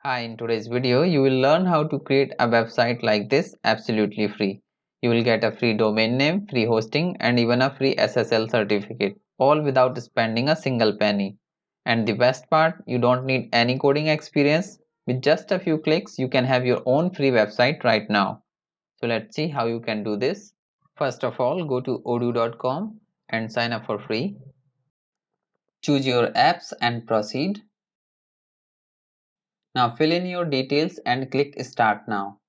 Hi, in today's video, you will learn how to create a website like this absolutely free. You will get a free domain name, free hosting, and even a free SSL certificate, all without spending a single penny. And the best part, you don't need any coding experience. With just a few clicks, you can have your own free website right now. So let's see how you can do this. First of all, go to odoo.com and sign up for free. Choose your apps and proceed. Now fill in your details and click Start Now.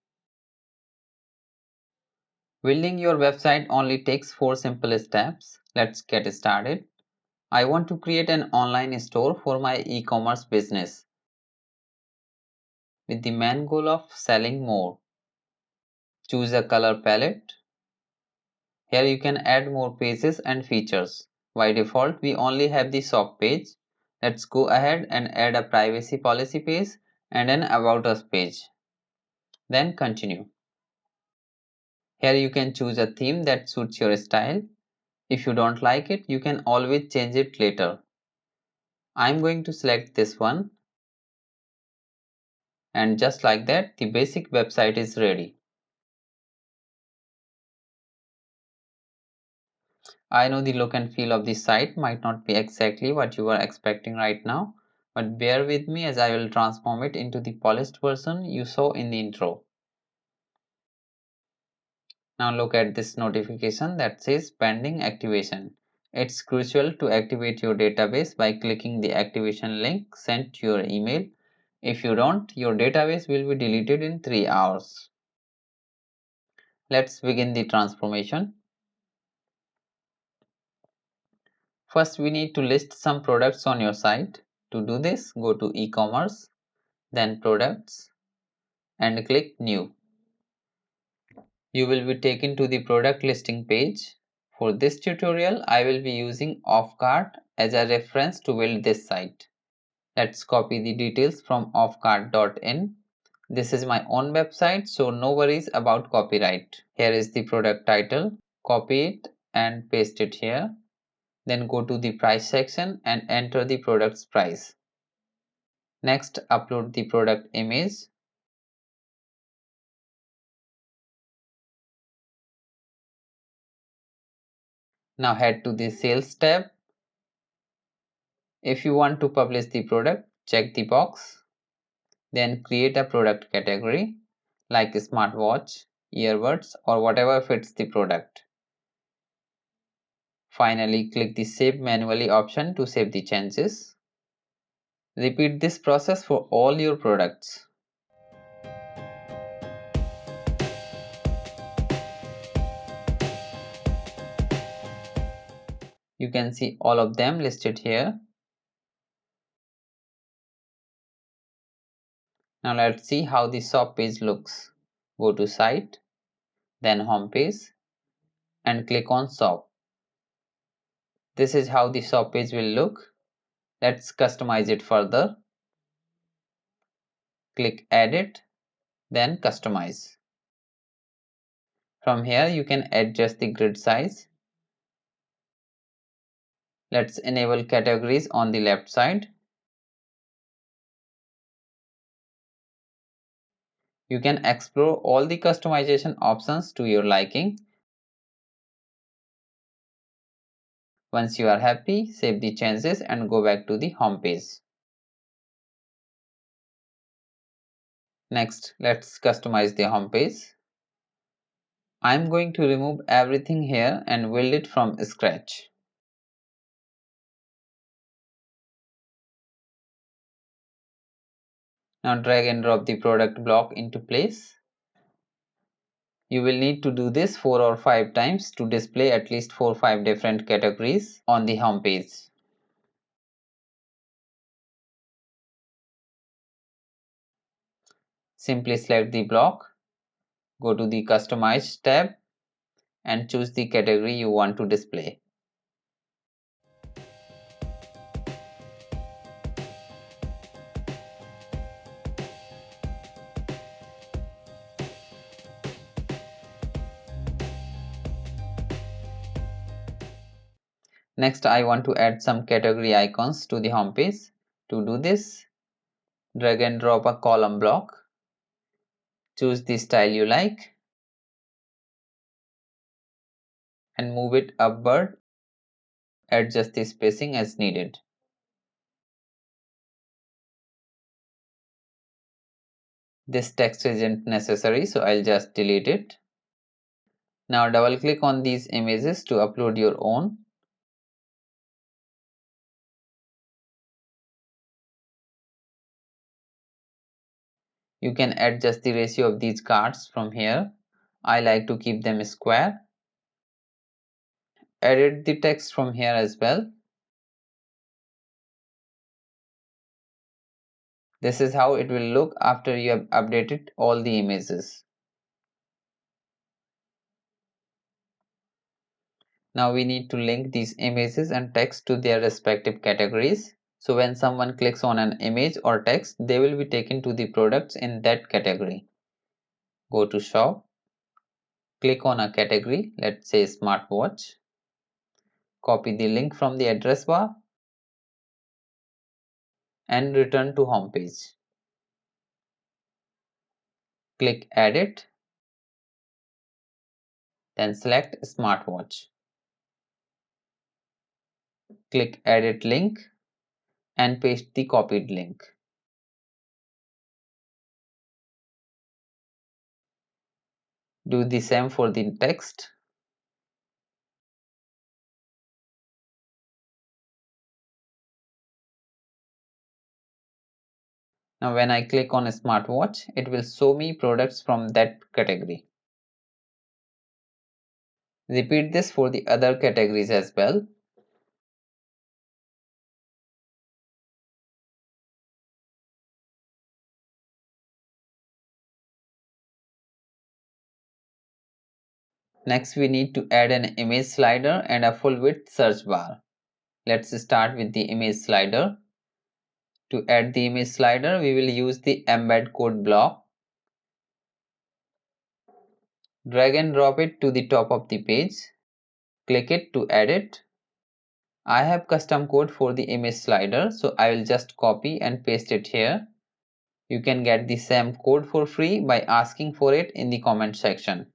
Building your website only takes 4 simple steps. Let's get started. I want to create an online store for my e-commerce business with the main goal of selling more. Choose a color palette. Here you can add more pages and features. By default, we only have the shop page. Let's go ahead and add a privacy policy page and an about us page. Then continue. Here you can choose a theme that suits your style. If you don't like it, you can always change it later. I'm going to select this one, and just like that, the basic website is ready. I know the look and feel of the site might not be exactly what you are expecting right now, but bear with me as I will transform it into the polished version you saw in the intro. Now look at this notification that says pending activation. It's crucial to activate your database by clicking the activation link sent to your email. If you don't, your database will be deleted in 3 hours. Let's begin the transformation. First, we need to list some products on your site. To do this, go to e-commerce, then products, and click new. You will be taken to the product listing page. For this tutorial, I will be using Offcart as a reference to build this site. Let's copy the details from offcart.in. This is my own website, so no worries about copyright. Here is the product title. Copy it and paste it here. Then go to the price section and enter the product's price. Next, upload the product image. Now head to the sales tab. If you want to publish the product, check the box. Then create a product category like smartwatch, earbuds, or whatever fits the product. Finally, click the Save Manually option to save the changes. Repeat this process for all your products. You can see all of them listed here. Now let's see how the shop page looks. Go to Site, then Home page, and click on Shop. This is how the shop page will look. Let's customize it further. Click Edit, then Customize. From here you can adjust the grid size. Let's enable categories on the left side. You can explore all the customization options to your liking. Once you are happy, save the changes and go back to the home page. Next, let's customize the home page. I'm going to remove everything here and build it from scratch. Now drag and drop the product block into place. You will need to do this 4 or 5 times to display at least 4 or 5 different categories on the home page. Simply select the block, go to the Customize tab and choose the category you want to display. Next, I want to add some category icons to the home page. To do this, Drag and drop a column block. Choose the style you like and move it upward. Adjust the spacing as needed. This text isn't necessary, so I'll just delete it. Now double click on these images to upload your own. You can adjust the ratio of these cards from here. I like to keep them square. Edit the text from here as well. This is how it will look after you have updated all the images. Now we need to link these images and text to their respective categories. So when someone clicks on an image or text, they will be taken to the products in that category. Go to shop, click on a category, let's say smartwatch. Copy the link from the address bar and return to home page. Click edit, then select smartwatch. Click edit link and paste the copied link. Do the same for the text. Now when I click on a smartwatch, it will show me products from that category. Repeat this for the other categories as well. Next we need to add an image slider and a full width search bar. Let's start with the image slider. To add the image slider, we will use the embed code block. Drag and drop it to the top of the page. Click it to add it. I have custom code for the image slider, so I will just copy and paste it here. You can get the same code for free by asking for it in the comment section.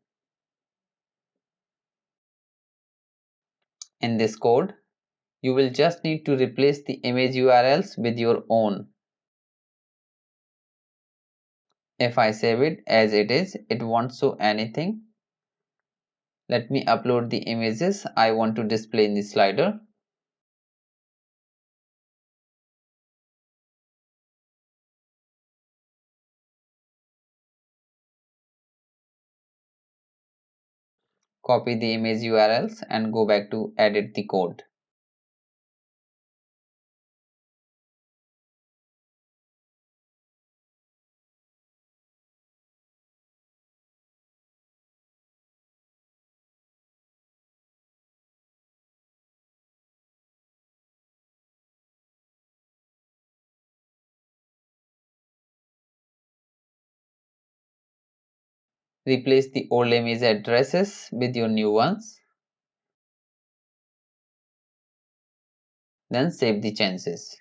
In this code, you will just need to replace the image URLs with your own. If I save it as it is, it won't show anything. Let me upload the images I want to display in the slider. Copy the image URLs and go back to edit the code. Replace the old image addresses with your new ones. Then save the changes.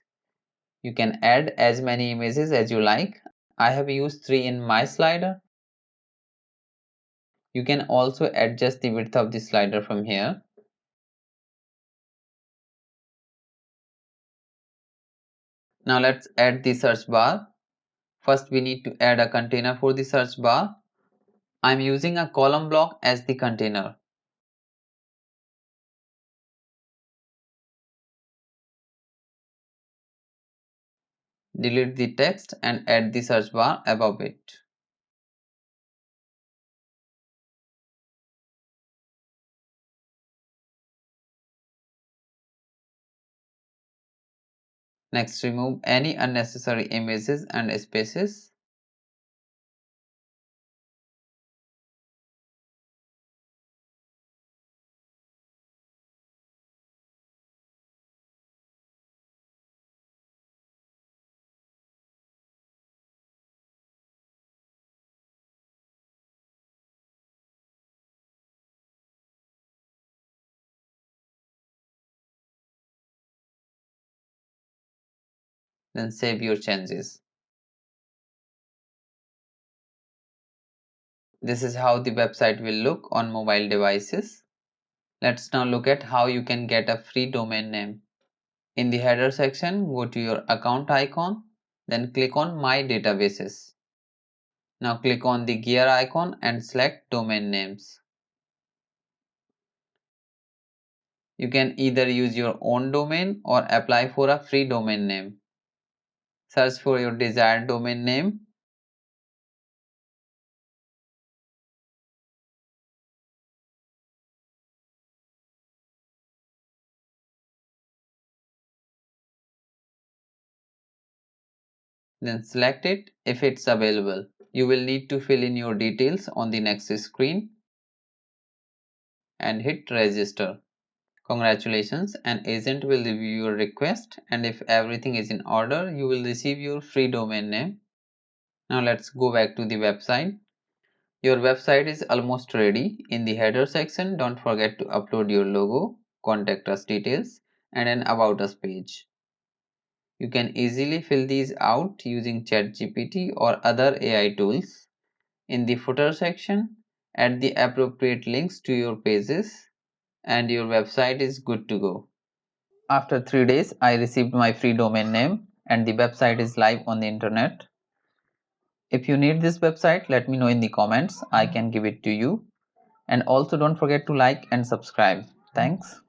You can add as many images as you like. I have used 3 in my slider. You can also adjust the width of the slider from here. Now let's add the search bar. First we need to add a container for the search bar. I'm using a column block as the container. Delete the text and add the search bar above it. Next, remove any unnecessary images and spaces. Then save your changes. This is how the website will look on mobile devices. Let's now look at how you can get a free domain name. In the header section, go to your account icon, then click on My Databases. Now click on the gear icon and select Domain Names. You can either use your own domain or apply for a free domain name. Search for your desired domain name. Then select it if it's available. You will need to fill in your details on the next screen and hit register. Congratulations, an agent will review your request, and if everything is in order, you will receive your free domain name. Now let's go back to the website. Your website is almost ready. In the header section, don't forget to upload your logo, contact us details, and an about us page. You can easily fill these out using ChatGPT or other AI tools. In the footer section, add the appropriate links to your pages, and your website is good to go. After 3 days, I received my free domain name and the website is live on the internet. If you need this website, let me know in the comments. I can give it to you. And also don't forget to like and subscribe. Thanks.